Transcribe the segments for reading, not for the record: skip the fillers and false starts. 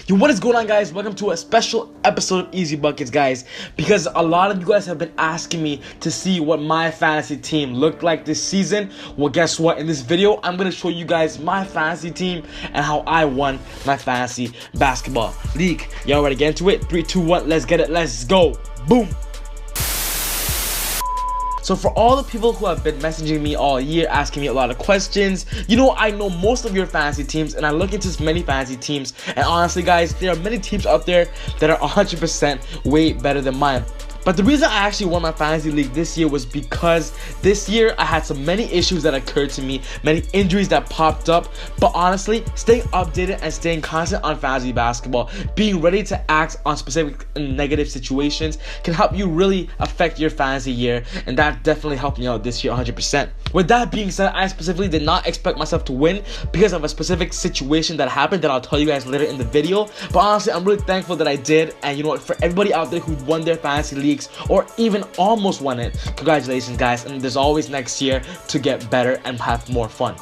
Yo, what is going on, guys? Welcome to a special episode of ezBUCKETz, guys, because a lot of you guys have been asking me to see what my fantasy team looked like this season. Well, guess what? In this video, I'm going to show you guys my fantasy team and how I won my fantasy basketball league. Y'all ready to get into it? 3, 2, 1, let's get it. Let's go. Boom. So for all the people who have been messaging me all year, asking me a lot of questions, I know most of your fantasy teams, and I look into many fantasy teams, and honestly, guys, there are many teams out there that are 100% way better than mine. But the reason I actually won my fantasy league this year was because this year I had many issues that occurred to me, many injuries that popped up. But honestly, staying updated and staying constant on fantasy basketball, being ready to act on specific negative situations can help you really affect your fantasy year, and that definitely helped me out this year 100%. With that being said, I specifically did not expect myself to win because of a specific situation that happened that I'll tell you guys later in the video. But honestly, I'm really thankful that I did, and for everybody out there who won their fantasy league or even almost won it, congratulations, guys, and there's always next year to get better and have more fun.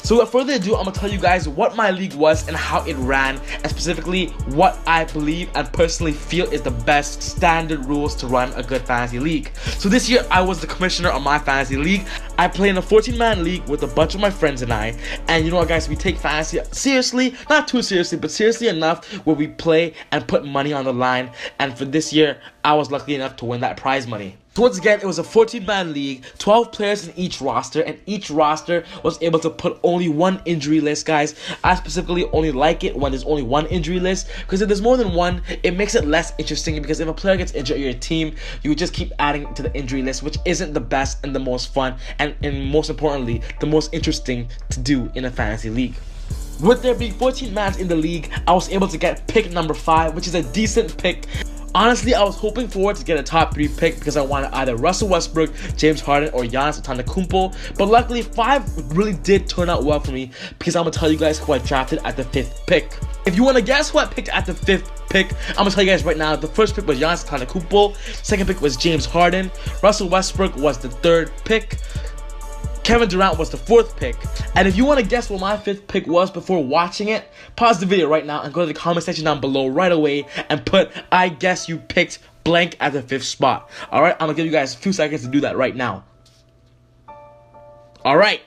So without further ado, I'm gonna tell you guys what my league was and how it ran, and specifically what I believe and personally feel is the best standard rules to run a good fantasy league. So this year I was the commissioner of my fantasy league. I play in a 14-man league with a bunch of my friends and I, and you know what, guys, we take fantasy seriously, not too seriously, but seriously enough where we play and put money on the line. And for this year, I was lucky enough to win that prize money. So once again, it was a 14-man league, 12 players in each roster, and each roster was able to put only one injury list, guys. I specifically only like it when there's only one injury list, because if there's more than one, it makes it less interesting, because if a player gets injured on your team, you would just keep adding to the injury list, which isn't the best and the most fun, and most importantly, the most interesting to do in a fantasy league. With there being 14 mans in the league, I was able to get pick number 5, which is a decent pick. Honestly, I was hoping for it to get a top 3 pick because I wanted either Russell Westbrook, James Harden, or Giannis Antetokounmpo. But luckily, 5 really did turn out well for me because I'm going to tell you guys who I drafted at the 5th pick. If you want to guess who I picked at the 5th pick, I'm going to tell you guys right now. The first pick was Giannis Antetokounmpo. Second pick was James Harden. Russell Westbrook was the 3rd pick. Kevin Durant was the 4th pick. And if you want to guess what my 5th pick was before watching it, pause the video right now and go to the comment section down below right away and put, I guess you picked blank at the 5th spot. Alright, I'm going to give you guys a few seconds to do that right now. Alright,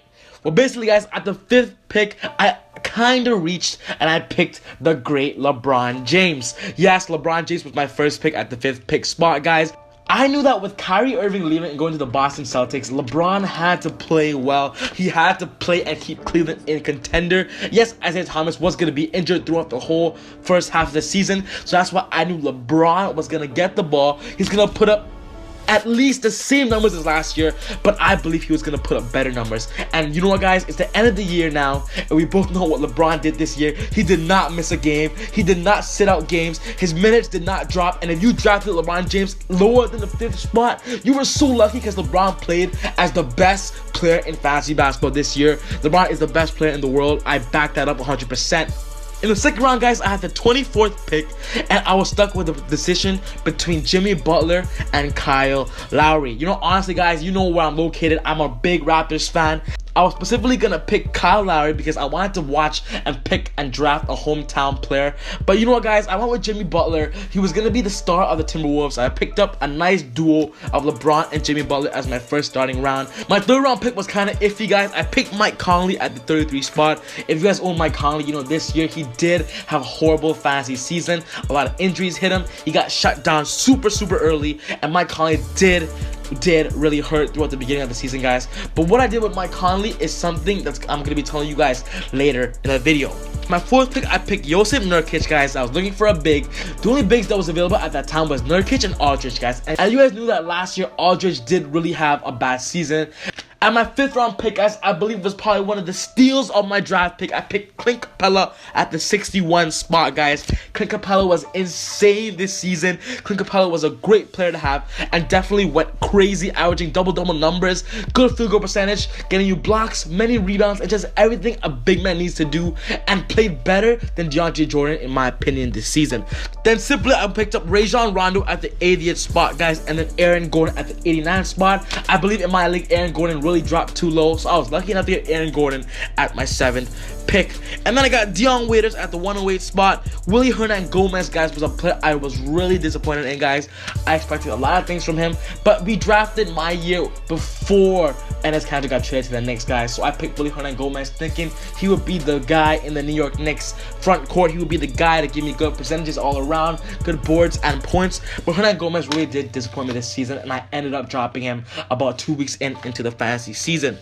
well, basically, guys, at the 5th pick, I kind of reached and I picked the great LeBron James. Yes, LeBron James was my first pick at the 5th pick spot, guys. I knew that with Kyrie Irving leaving and going to the Boston Celtics, LeBron had to play well. He had to play and keep Cleveland in contender. Yes, Isaiah Thomas was going to be injured throughout the whole first half of the season, so that's why I knew LeBron was going to get the ball. He's going to put up at least the same numbers as last year, but I believe he was going to put up better numbers. And you know what, guys? It's the end of the year now, and we both know what LeBron did this year. He did not miss a game. He did not sit out games. His minutes did not drop. And if you drafted LeBron James lower than the 5th spot, you were so lucky because LeBron played as the best player in fantasy basketball this year. LeBron is the best player in the world. I back that up 100%. In the second round, guys, I had the 24th pick, and I was stuck with a decision between Jimmy Butler and Kyle Lowry. Honestly, guys, you know where I'm located. I'm a big Raptors fan. I was specifically going to pick Kyle Lowry because I wanted to watch and pick and draft a hometown player. But you know what, guys? I went with Jimmy Butler. He was going to be the star of the Timberwolves. I picked up a nice duo of LeBron and Jimmy Butler as my first starting round. My 3rd round pick was kind of iffy, guys. I picked Mike Conley at the 33 spot. If you guys own Mike Conley, this year he did have a horrible fantasy season. A lot of injuries hit him. He got shut down super early, and Mike Conley did really hurt throughout the beginning of the season, guys. But what I did with Mike Conley is something that I'm going to be telling you guys later in the video. My 4th pick, I picked Jusuf Nurkic, guys. I was looking for a big. The only bigs that was available at that time was Nurkic and Aldridge, guys. And you guys knew that last year Aldridge did really have a bad season. At my 5th round pick, guys, I believe was probably one of the steals of my draft pick. I picked Clint Capella at the 61 spot, guys. Clint Capella was insane this season. Clint Capella was a great player to have and definitely went crazy, averaging double-double numbers, good field goal percentage, getting you blocks, many rebounds, and just everything a big man needs to do, and played better than DeAndre Jordan, in my opinion, this season. Then simply, I picked up Rajon Rondo at the 80th spot, guys, and then Aaron Gordon at the 89th spot. I believe in my league, Aaron Gordon really dropped too low, so I was lucky enough to get Aaron Gordon at my 7th pick. And then I got Dion Waiters at the 108 spot. Willie Hernan Gomez, guys, was a player I was really disappointed in, guys. I expected a lot of things from him, but we drafted my year before Enes Kanter got traded to the Knicks, guys. So I picked Willie Hernan Gomez thinking he would be the guy in the New York Knicks front court. He would be the guy to give me good percentages all around, good boards and points. But Hernan Gomez really did disappoint me this season, and I ended up dropping him about 2 weeks into the fantasy season.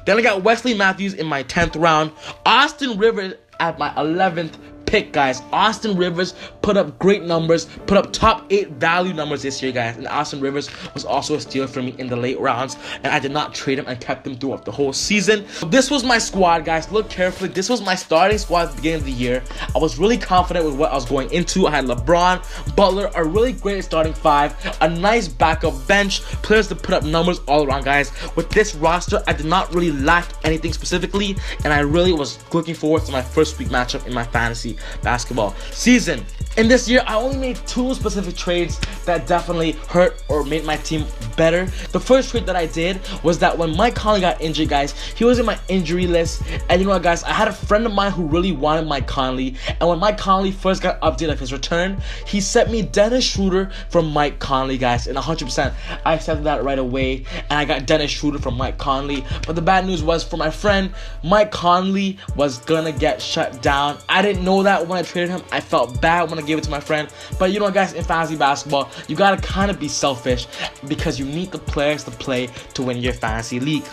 Then I got Wesley Matthews in my 10th round. Austin Rivers at my 11th pick, guys. Austin Rivers put up great numbers, put up top 8 value numbers this year, guys. And Austin Rivers was also a steal for me in the late rounds, and I did not trade him and kept him throughout the whole season. So this was my squad, guys. Look carefully. This was my starting squad at the beginning of the year. I was really confident with what I was going into. I had LeBron, Butler, a really great starting 5, a nice backup bench, players to put up numbers all around, guys. With this roster, I did not really lack anything specifically, and I really was looking forward to my first week matchup in my fantasy basketball season. In this year, I only made 2 specific trades that definitely hurt or made my team better. The first trade that I did was that when Mike Conley got injured, guys, he was in my injury list. And you know what, guys, I had a friend of mine who really wanted Mike Conley. And when Mike Conley first got updated of his return, he sent me Dennis Schroeder from Mike Conley, guys. And 100%, I accepted that right away. And I got Dennis Schroeder from Mike Conley. But the bad news was for my friend, Mike Conley was gonna get shut down. I didn't know that when I traded him. I felt bad when I gave it to my friend. But you know what, guys, in fantasy basketball, you gotta kind of be selfish because you need the players to play to win your fantasy league.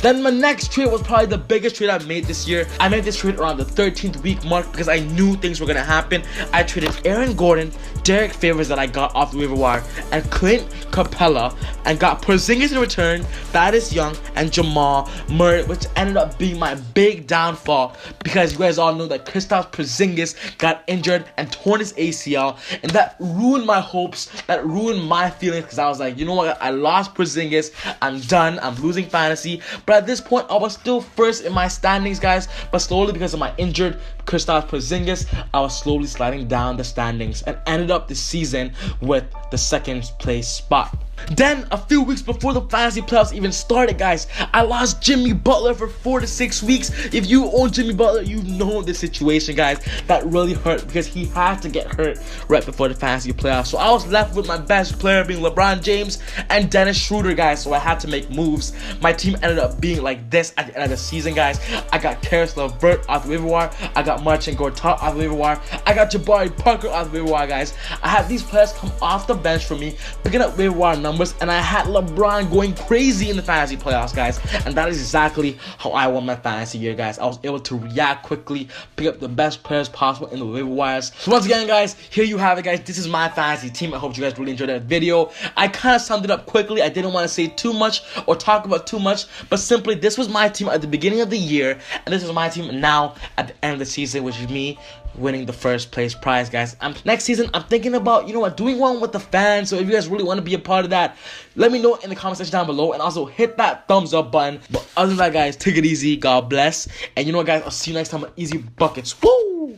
Then my next trade was probably the biggest trade I've made this year. I made this trade around the 13th week mark because I knew things were gonna happen. I traded Aaron Gordon, Derek Favors that I got off the waiver wire, and Clint Capella, and got Porzingis in return, Thaddeus Young, and Jamal Murray, which ended up being my big downfall because you guys all know that Kristaps Porzingis got injured and torn his ACL, and that ruined my hopes, that ruined my feelings because I was like, you know what, I lost Porzingis, I'm done, I'm losing fantasy. But at this point, I was still first in my standings, guys. But slowly, because of my injured Kristaps Porzingis, I was slowly sliding down the standings and ended up this season with the 2nd place spot. Then, a few weeks before the fantasy playoffs even started, guys, I lost Jimmy Butler for 4 to 6 weeks. If you own Jimmy Butler, you know the situation, guys. That really hurt because he had to get hurt right before the fantasy playoffs. So I was left with my best player being LeBron James and Dennis Schroeder, guys. So I had to make moves. My team ended up being like this at the end of the season, guys. I got Karis LeVert off the waiver wire. I got Marcin Gortat off the waiver wire. I got Jabari Parker off the waiver wire, guys. I had these players come off the bench for me, picking up waiver wire numbers, and I had LeBron going crazy in the fantasy playoffs, guys. And that is exactly how I won my fantasy year, guys. I was able to react quickly, pick up the best players possible in the waiver wires. So once again, guys, here you have it, guys. This is my fantasy team. I hope you guys really enjoyed that video. I kind of summed it up quickly. I didn't want to say too much or talk about too much, but simply this was my team at the beginning of the year, and this is my team now at the end of the season, which is me winning the 1st place prize, guys. Next season, I'm thinking about, you know what, doing one with the fans. So if you guys really want to be a part of that, let me know in the comment section down below, and also hit that thumbs up button. But other than that, guys, take it easy. God bless. And you know what, guys, I'll see you next time on Easy Buckets. Woo!